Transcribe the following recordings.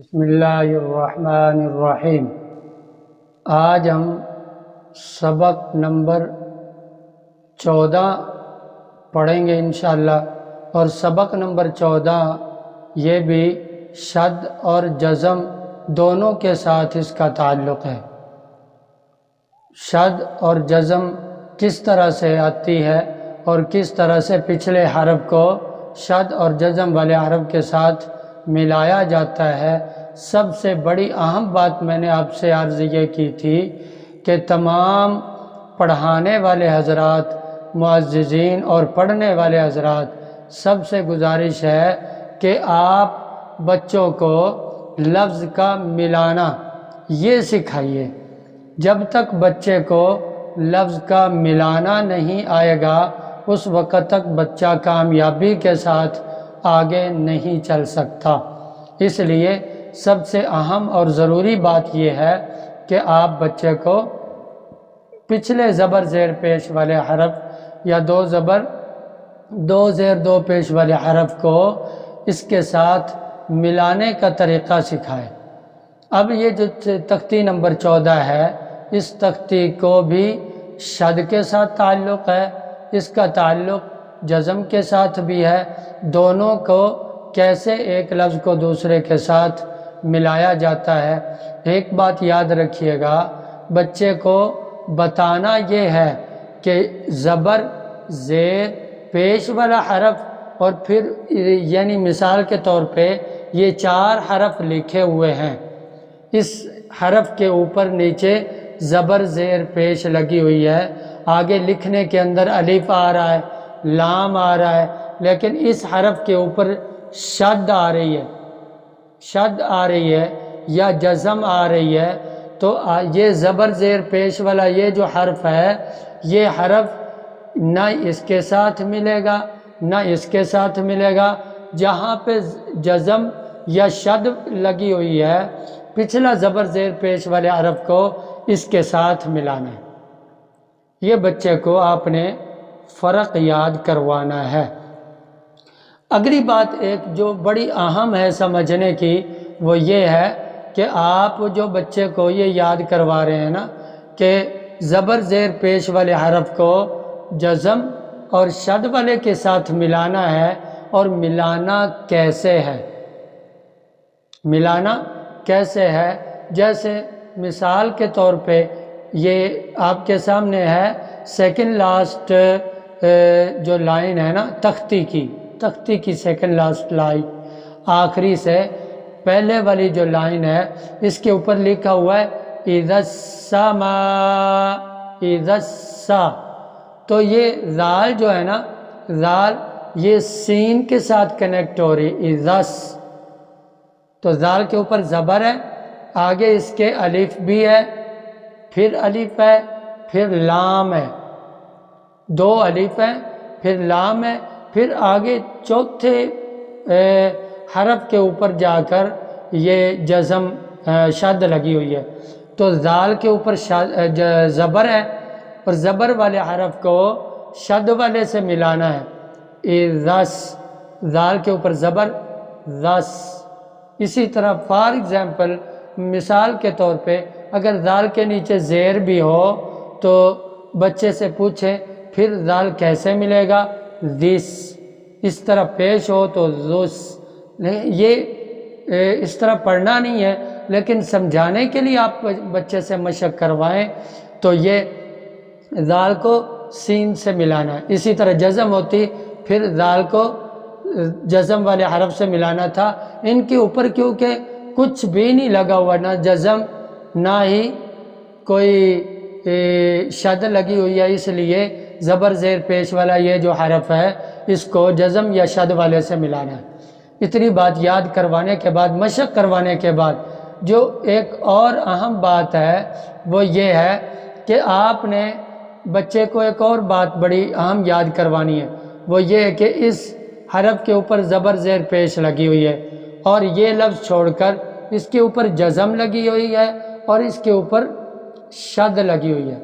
بسم اللہ الرحمن الرحیم۔ آج ہم سبق نمبر 14 پڑھیں گے انشاءاللہ، اور سبق نمبر 14 یہ بھی شد اور جزم دونوں کے ساتھ اس کا تعلق ہے۔ شد اور جزم کس طرح سے آتی ہے اور کس طرح سے پچھلے حرف کو شد اور جزم والے حرف کے ساتھ ملایا جاتا ہے۔ سب سے بڑی اہم بات میں نے آپ سے عرض یہ کی تھی کہ تمام پڑھانے والے حضرات، معززین اور پڑھنے والے حضرات، سب سے گزارش ہے کہ آپ بچوں کو لفظ کا ملانا یہ سکھائیے۔ جب تک بچے کو لفظ کا ملانا نہیں آئے گا اس وقت تک بچہ کامیابی کے ساتھ آگے نہیں چل سکتا۔ اس لیے سب سے اہم اور ضروری بات یہ ہے کہ آپ بچے کو پچھلے زبر زیر پیش والے حرف یا دو زبر دو زیر دو پیش والے حرف کو اس کے ساتھ ملانے کا طریقہ سکھائے۔ اب یہ جو تختی نمبر 14 ہے، اس تختی کو بھی شد کے ساتھ تعلق ہے، اس کا تعلق جزم کے ساتھ بھی ہے۔ دونوں کو کیسے ایک لفظ کو دوسرے کے ساتھ ملایا جاتا ہے، ایک بات یاد رکھیے گا، بچے کو بتانا یہ ہے کہ زبر زیر پیش والا حرف، اور پھر یعنی مثال کے طور پہ یہ 4 حرف لکھے ہوئے ہیں، اس حرف کے اوپر نیچے زبر زیر پیش لگی ہوئی ہے، آگے لکھنے کے اندر الف آ رہا ہے، لام آ رہا ہے، لیکن اس حرف کے اوپر شد آ رہی ہے، شد آ رہی ہے یا جزم آ رہی ہے، تو یہ زبر زیر پیش والا یہ جو حرف ہے، یہ حرف نہ اس کے ساتھ ملے گا نہ اس کے ساتھ ملے گا۔ جہاں پہ جزم یا شد لگی ہوئی ہے، پچھلا زبر زیر پیش والے حرف کو اس کے ساتھ ملانا ہے۔ یہ بچے کو آپ نے فرق یاد کروانا ہے۔ اگلی بات ایک جو بڑی اہم ہے سمجھنے کی، وہ یہ ہے کہ آپ جو بچے کو یہ یاد کروا رہے ہیں نا کہ زبر زیر پیش والے حرف کو جزم اور شد والے کے ساتھ ملانا ہے، اور ملانا کیسے ہے، ملانا کیسے ہے؟ جیسے مثال کے طور پہ یہ آپ کے سامنے ہے سیکنڈ لاسٹ جو لائن ہے نا تختی کی سیکنڈ لاسٹ لائن، آخری سے پہلے والی جو لائن ہے، اس کے اوپر لکھا ہوا ہے اِذَا السَّمَاءُ اِذَا السَّا، تو یہ زال جو ہے نا، زال یہ سین کے ساتھ کنیکٹ ہو رہی، اِذَا، تو زال کے اوپر زبر ہے، آگے اس کے الف بھی ہے، پھر الف ہے، پھر لام ہے، 2 الف ہیں، پھر لام ہے، پھر آگے چوتھے حرف کے اوپر جا کر یہ جزم شد لگی ہوئی ہے، تو زال کے اوپر زبر ہے، اور زبر والے حرف کو شد والے سے ملانا ہے، اِذَس، زال کے اوپر زبر، ذس۔ اسی طرح فار ایگزامپل، مثال کے طور پہ اگر زال کے نیچے زیر بھی ہو تو بچے سے پوچھیں پھر زال کیسے ملے گا، ذس، اس طرح پیش ہو تو ذس۔ یہ اس طرح پڑھنا نہیں ہے، لیکن سمجھانے کے لیے آپ بچے سے مشق کروائیں تو یہ زال کو سین سے ملانا ہے۔ اسی طرح جزم ہوتی، پھر زال کو جزم والے حرف سے ملانا تھا، ان کے اوپر کیونکہ کچھ بھی نہیں لگا ہوا، نہ جزم نہ ہی کوئی شد لگی ہوئی ہے، اس لیے زبر زیر پیش والا یہ جو حرف ہے اس کو جزم یا شد والے سے ملانا ہے۔ اتنی بات یاد کروانے کے بعد، مشق کروانے کے بعد، جو ایک اور اہم بات ہے وہ یہ ہے کہ آپ نے بچے کو ایک اور بات بڑی اہم یاد کروانی ہے، وہ یہ ہے کہ اس حرف کے اوپر زبر زیر پیش لگی ہوئی ہے، اور یہ لفظ چھوڑ کر اس کے اوپر جزم لگی ہوئی ہے اور اس کے اوپر شد لگی ہوئی ہے۔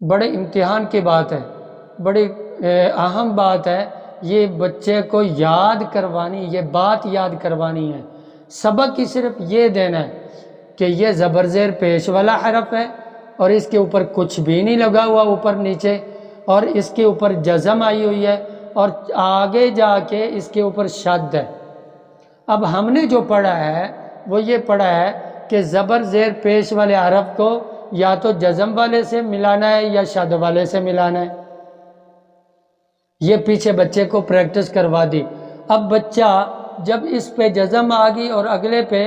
بڑے امتحان کی بات ہے، بڑی اہم بات ہے، یہ بچے کو یاد کروانی، یہ بات یاد کروانی ہے، سبق ہی صرف یہ دینا ہے کہ یہ زبر زیر پیش والا حرف ہے اور اس کے اوپر کچھ بھی نہیں لگا ہوا اوپر نیچے، اور اس کے اوپر جزم آئی ہوئی ہے، اور آگے جا کے اس کے اوپر شد ہے۔ اب ہم نے جو پڑھا ہے وہ یہ پڑھا ہے کہ زبر زیر پیش والے حرف کو یا تو جزم والے سے ملانا ہے یا شد والے سے ملانا ہے۔ یہ پیچھے بچے کو پریکٹس کروا دی۔ اب بچہ جب اس پہ جزم آ گئی اور اگلے پہ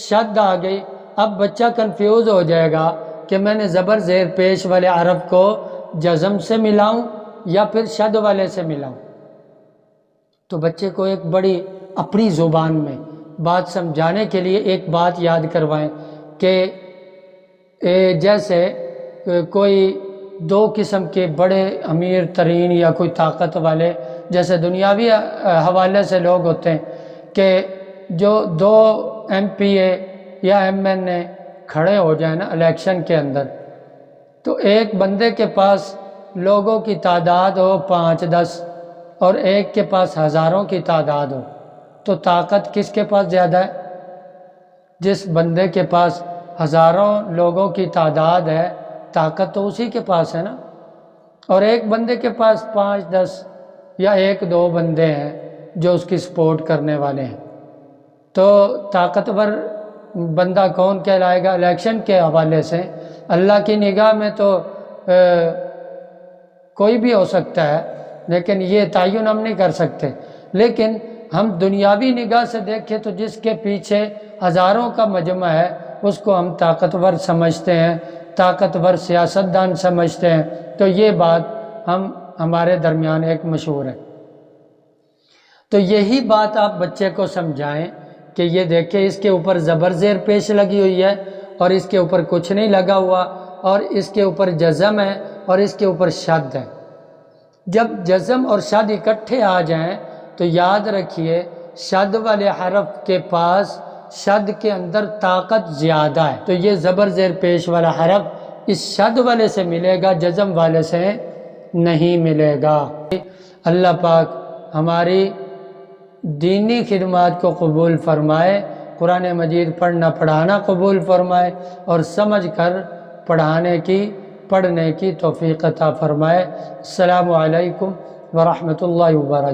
شد آ گئی، اب بچہ کنفیوز ہو جائے گا کہ میں نے زبر زیر پیش والے حرف کو جزم سے ملاؤں یا پھر شد والے سے ملاؤں۔ تو بچے کو ایک بڑی اپنی زبان میں بات سمجھانے کے لیے ایک بات یاد کروائیں کہ جیسے کوئی دو قسم کے بڑے امیر ترین یا کوئی طاقت والے جیسے دنیاوی حوالے سے لوگ ہوتے ہیں کہ جو دو ایم پی اے یا ایم این اے کھڑے ہو جائیں نا الیکشن کے اندر، تو ایک بندے کے پاس لوگوں کی تعداد ہو 5-10 اور ایک کے پاس ہزاروں کی تعداد ہو، تو طاقت کس کے پاس زیادہ ہے؟ جس بندے کے پاس ہزاروں لوگوں کی تعداد ہے طاقت تو اسی کے پاس ہے نا، اور ایک بندے کے پاس 5-10 یا 1-2 بندے ہیں جو اس کی سپورٹ کرنے والے ہیں، تو طاقتور بندہ کون کہلائے گا؟ الیکشن کے حوالے سے اللہ کی نگاہ میں تو کوئی بھی ہو سکتا ہے، لیکن یہ تعین ہم نہیں کر سکتے، لیکن ہم دنیاوی نگاہ سے دیکھیں تو جس کے پیچھے ہزاروں کا مجمع ہے اس کو ہم طاقتور سمجھتے ہیں، طاقتور سیاستدان سمجھتے ہیں۔ تو یہ بات ہمارے درمیان ایک مشہور ہے۔ تو یہی بات آپ بچے کو سمجھائیں کہ یہ دیکھیں اس کے اوپر زبر زیر پیش لگی ہوئی ہے اور اس کے اوپر کچھ نہیں لگا ہوا، اور اس کے اوپر جزم ہے اور اس کے اوپر شد ہے۔ جب جزم اور شد اکٹھے آ جائیں تو یاد رکھیے شد والے حرف کے پاس شد کے اندر طاقت زیادہ ہے، تو یہ زبر زیر پیش والا حرف اس شد والے سے ملے گا، جزم والے سے نہیں ملے گا۔ اللہ پاک ہماری دینی خدمات کو قبول فرمائے، قرآن مجید پڑھنا پڑھانا قبول فرمائے اور سمجھ کر پڑھنے کی توفیق عطا فرمائے۔ السلام علیکم ورحمۃ اللہ وبرکاتہ۔